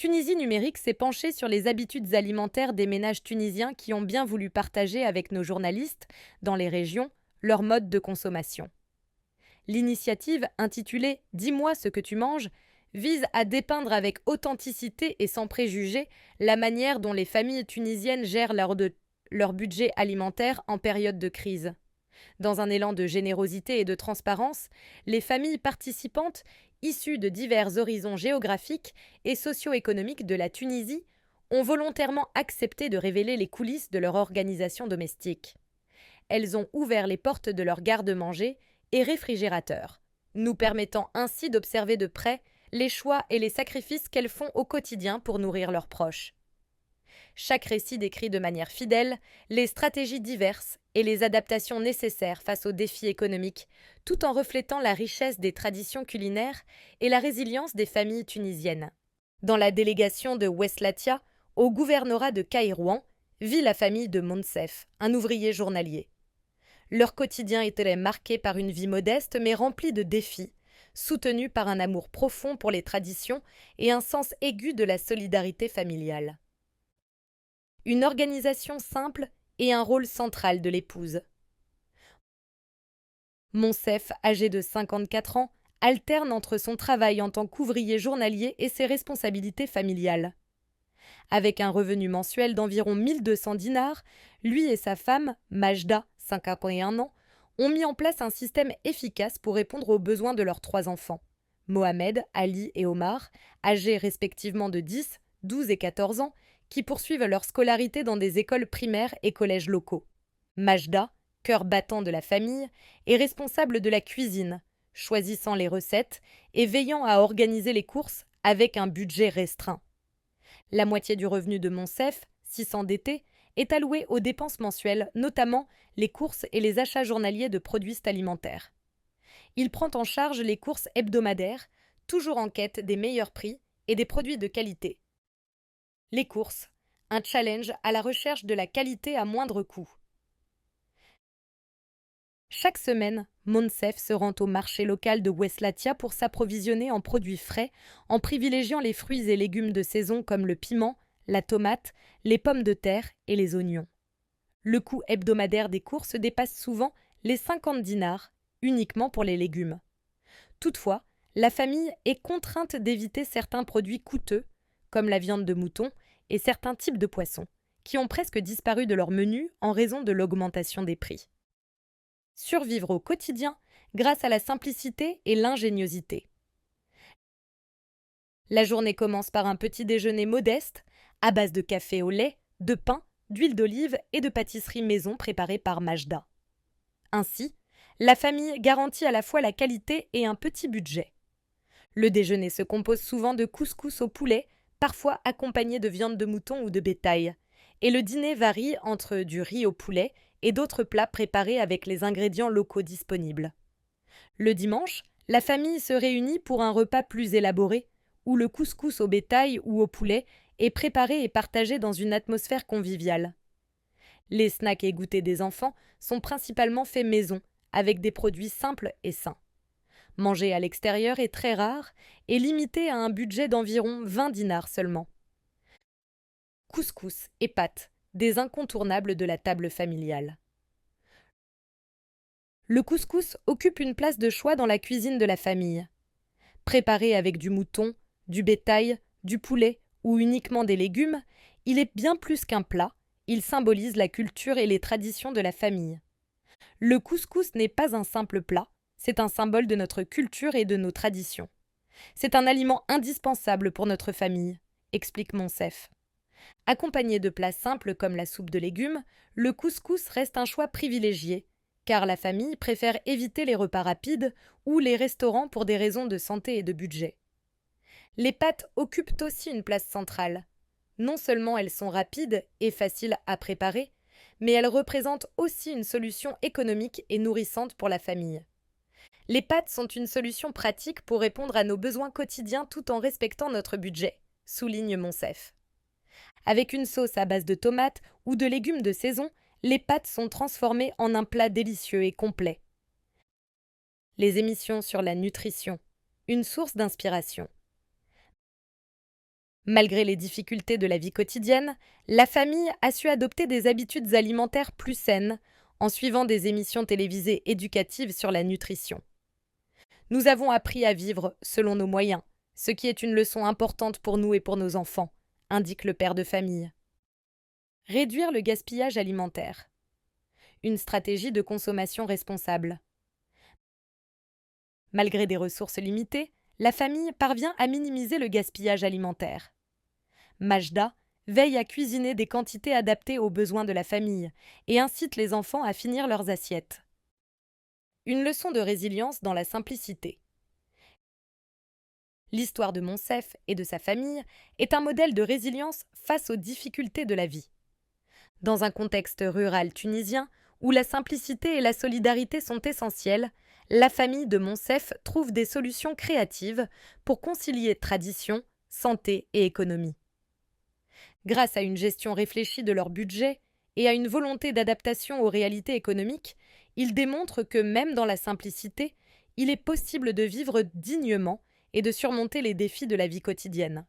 Tunisie numérique s'est penchée sur les habitudes alimentaires des ménages tunisiens qui ont bien voulu partager avec nos journalistes, dans les régions, leur mode de consommation. L'initiative, intitulée Dis-moi ce que tu manges, vise à dépeindre avec authenticité et sans préjugés la manière dont les familles tunisiennes gèrent leur budget alimentaire en période de crise. Dans un élan de générosité et de transparence, les familles participantes, issues de divers horizons géographiques et socio-économiques de la Tunisie, ont volontairement accepté de révéler les coulisses de leur organisation domestique. Elles ont ouvert les portes de leurs garde-manger et réfrigérateurs, nous permettant ainsi d'observer de près les choix et les sacrifices qu'elles font au quotidien pour nourrir leurs proches. Chaque récit décrit de manière fidèle les stratégies diverses et les adaptations nécessaires face aux défis économiques, tout en reflétant la richesse des traditions culinaires et la résilience des familles tunisiennes. Dans la délégation de Ouest-Latia, au gouvernorat de Kairouan, vit la famille de Monsef, un ouvrier journalier. Leur quotidien était marqué par une vie modeste mais remplie de défis, soutenue par un amour profond pour les traditions et un sens aigu de la solidarité familiale. Une organisation simple et un rôle central de l'épouse. Monsef, âgé de 54 ans, alterne entre son travail en tant qu'ouvrier journalier et ses responsabilités familiales. Avec un revenu mensuel d'environ 1200 dinars, lui et sa femme, Majda, 51 ans, ont mis en place un système efficace pour répondre aux besoins de leurs 3 enfants. Mohamed, Ali et Omar, âgés respectivement de 10, 12 et 14 ans, qui poursuivent leur scolarité dans des écoles primaires et collèges locaux. Majda, cœur battant de la famille, est responsable de la cuisine, choisissant les recettes et veillant à organiser les courses avec un budget restreint. La moitié du revenu de Monsef, 600 d'été, est allouée aux dépenses mensuelles, notamment les courses et les achats journaliers de produits alimentaires. Il prend en charge les courses hebdomadaires, toujours en quête des meilleurs prix et des produits de qualité. Les courses, un challenge à la recherche de la qualité à moindre coût. Chaque semaine, Monsef se rend au marché local de Ouest-Latia pour s'approvisionner en produits frais, en privilégiant les fruits et légumes de saison comme le piment, la tomate, les pommes de terre et les oignons. Le coût hebdomadaire des courses dépasse souvent les 50 dinars, uniquement pour les légumes. Toutefois, la famille est contrainte d'éviter certains produits coûteux, comme la viande de mouton et certains types de poissons, qui ont presque disparu de leur menu en raison de l'augmentation des prix. Survivre au quotidien grâce à la simplicité et l'ingéniosité. La journée commence par un petit déjeuner modeste, à base de café au lait, de pain, d'huile d'olive et de pâtisserie maison préparée par Majda. Ainsi, la famille garantit à la fois la qualité et un petit budget. Le déjeuner se compose souvent de couscous au poulet, parfois accompagné de viande de mouton ou de bétail, et le dîner varie entre du riz au poulet et d'autres plats préparés avec les ingrédients locaux disponibles. Le dimanche, la famille se réunit pour un repas plus élaboré, où le couscous au bétail ou au poulet est préparé et partagé dans une atmosphère conviviale. Les snacks et goûters des enfants sont principalement faits maison, avec des produits simples et sains. Manger à l'extérieur est très rare et limité à un budget d'environ 20 dinars seulement. Couscous et pâtes, des incontournables de la table familiale. Le couscous occupe une place de choix dans la cuisine de la famille. Préparé avec du mouton, du bétail, du poulet ou uniquement des légumes, il est bien plus qu'un plat, il symbolise la culture et les traditions de la famille. Le couscous n'est pas un simple plat, c'est un symbole de notre culture et de nos traditions. C'est un aliment indispensable pour notre famille, explique Monsef. Accompagné de plats simples comme la soupe de légumes, le couscous reste un choix privilégié, car la famille préfère éviter les repas rapides ou les restaurants pour des raisons de santé et de budget. Les pâtes occupent aussi une place centrale. Non seulement elles sont rapides et faciles à préparer, mais elles représentent aussi une solution économique et nourrissante pour la famille. Les pâtes sont une solution pratique pour répondre à nos besoins quotidiens tout en respectant notre budget, souligne Monsef. Avec une sauce à base de tomates ou de légumes de saison, les pâtes sont transformées en un plat délicieux et complet. Les émissions sur la nutrition, une source d'inspiration. Malgré les difficultés de la vie quotidienne, la famille a su adopter des habitudes alimentaires plus saines en suivant des émissions télévisées éducatives sur la nutrition. Nous avons appris à vivre selon nos moyens, ce qui est une leçon importante pour nous et pour nos enfants, indique le père de famille. Réduire le gaspillage alimentaire. Une stratégie de consommation responsable. Malgré des ressources limitées, la famille parvient à minimiser le gaspillage alimentaire. Majda veille à cuisiner des quantités adaptées aux besoins de la famille et incite les enfants à finir leurs assiettes. Une leçon de résilience dans la simplicité. L'histoire de Monsef et de sa famille est un modèle de résilience face aux difficultés de la vie. Dans un contexte rural tunisien où la simplicité et la solidarité sont essentielles, la famille de Monsef trouve des solutions créatives pour concilier tradition, santé et économie. Grâce à une gestion réfléchie de leur budget et à une volonté d'adaptation aux réalités économiques, ils démontrent que même dans la simplicité, il est possible de vivre dignement et de surmonter les défis de la vie quotidienne.